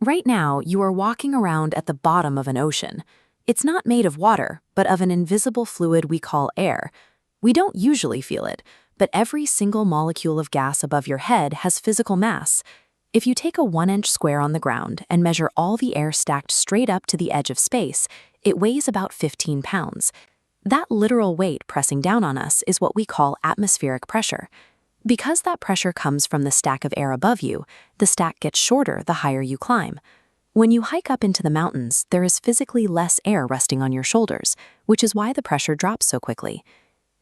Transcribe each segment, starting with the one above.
Right now, you are walking around at the bottom of an ocean. It's not made of water, but of an invisible fluid we call air. We don't usually feel it, but every single molecule of gas above your head has physical mass. If you take a 1-inch square on the ground and measure all the air stacked straight up to the edge of space, it weighs about 15 pounds. That literal weight pressing down on us is what we call atmospheric pressure. Because that pressure comes from the stack of air above you, the stack gets shorter the higher you climb. When you hike up into the mountains, there is physically less air resting on your shoulders, which is why the pressure drops so quickly.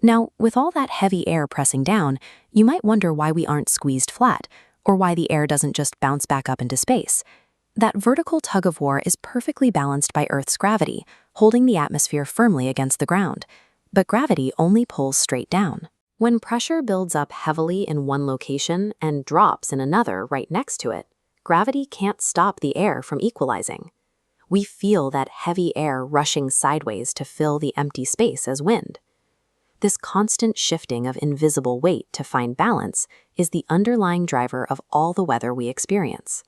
Now, with all that heavy air pressing down, you might wonder why we aren't squeezed flat, or why the air doesn't just bounce back up into space. That vertical tug-of-war is perfectly balanced by Earth's gravity, holding the atmosphere firmly against the ground. But gravity only pulls straight down. When pressure builds up heavily in one location and drops in another right next to it, gravity can't stop the air from equalizing. We feel that heavy air rushing sideways to fill the empty space as wind. This constant shifting of invisible weight to find balance is the underlying driver of all the weather we experience.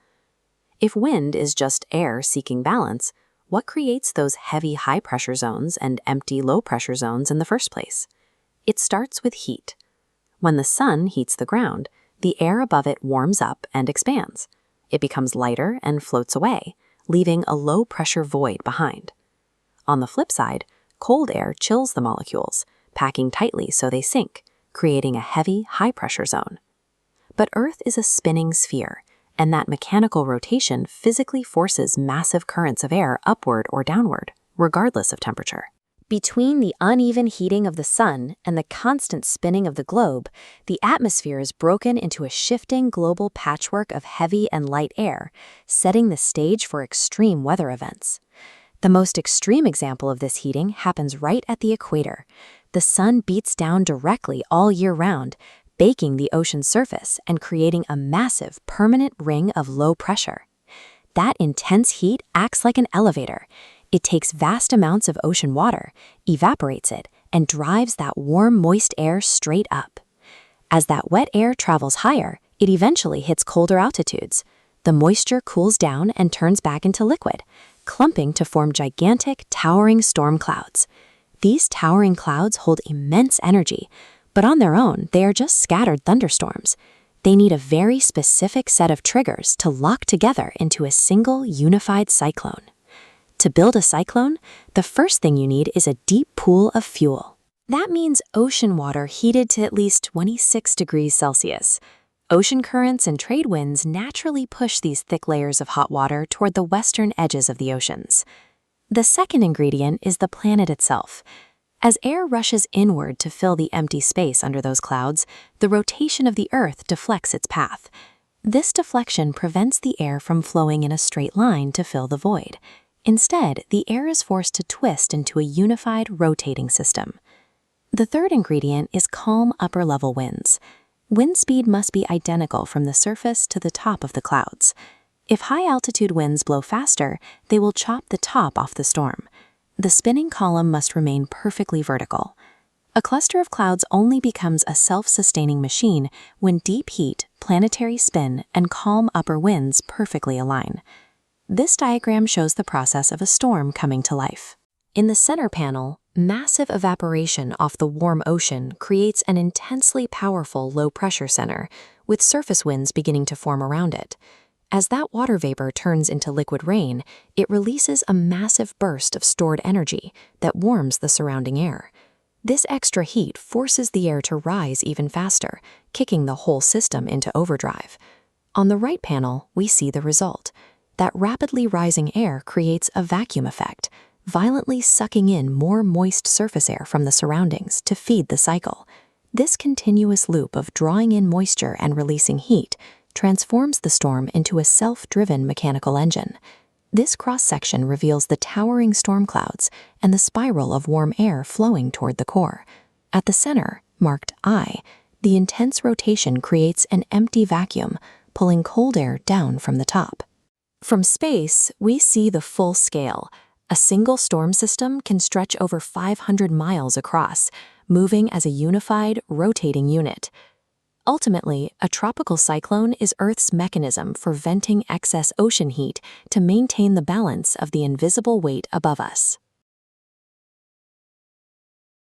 If wind is just air seeking balance, what creates those heavy high-pressure zones and empty low-pressure zones in the first place? It starts with heat. When the sun heats the ground, the air above it warms up and expands. It becomes lighter and floats away, leaving a low-pressure void behind. On the flip side, cold air chills the molecules, packing tightly so they sink, creating a heavy, high-pressure zone. But Earth is a spinning sphere, and that mechanical rotation physically forces massive currents of air upward or downward, regardless of temperature. Between the uneven heating of the sun and the constant spinning of the globe, the atmosphere is broken into a shifting global patchwork of heavy and light air, setting the stage for extreme weather events. The most extreme example of this heating happens right at the equator. The sun beats down directly all year round, baking the ocean's surface and creating a massive, permanent ring of low pressure. That intense heat acts like an elevator. It takes vast amounts of ocean water, evaporates it, and drives that warm, moist air straight up. As that wet air travels higher, it eventually hits colder altitudes. The moisture cools down and turns back into liquid, clumping to form gigantic, towering storm clouds. These towering clouds hold immense energy, but on their own, they are just scattered thunderstorms. They need a very specific set of triggers to lock together into a single, unified cyclone. To build a cyclone, the first thing you need is a deep pool of fuel. That means ocean water heated to at least 26 degrees Celsius. Ocean currents and trade winds naturally push these thick layers of hot water toward the western edges of the oceans. The second ingredient is the planet itself. As air rushes inward to fill the empty space under those clouds, the rotation of the Earth deflects its path. This deflection prevents the air from flowing in a straight line to fill the void. Instead, the air is forced to twist into a unified, rotating system. The third ingredient is calm upper-level winds. Wind speed must be identical from the surface to the top of the clouds. If high-altitude winds blow faster, they will chop the top off the storm. The spinning column must remain perfectly vertical. A cluster of clouds only becomes a self-sustaining machine when deep heat, planetary spin, and calm upper winds perfectly align. This diagram shows the process of a storm coming to life. In the center panel, massive evaporation off the warm ocean creates an intensely powerful low-pressure center, with surface winds beginning to form around it. As that water vapor turns into liquid rain, it releases a massive burst of stored energy that warms the surrounding air. This extra heat forces the air to rise even faster, kicking the whole system into overdrive. On the right panel, we see the result. That rapidly rising air creates a vacuum effect, violently sucking in more moist surface air from the surroundings to feed the cycle. This continuous loop of drawing in moisture and releasing heat transforms the storm into a self-driven mechanical engine. This cross-section reveals the towering storm clouds and the spiral of warm air flowing toward the core. At the center, marked I, the intense rotation creates an empty vacuum, pulling cold air down from the top. From space, we see the full scale. A single storm system can stretch over 500 miles across, moving as a unified, rotating unit. Ultimately, a tropical cyclone is Earth's mechanism for venting excess ocean heat to maintain the balance of the invisible weight above us.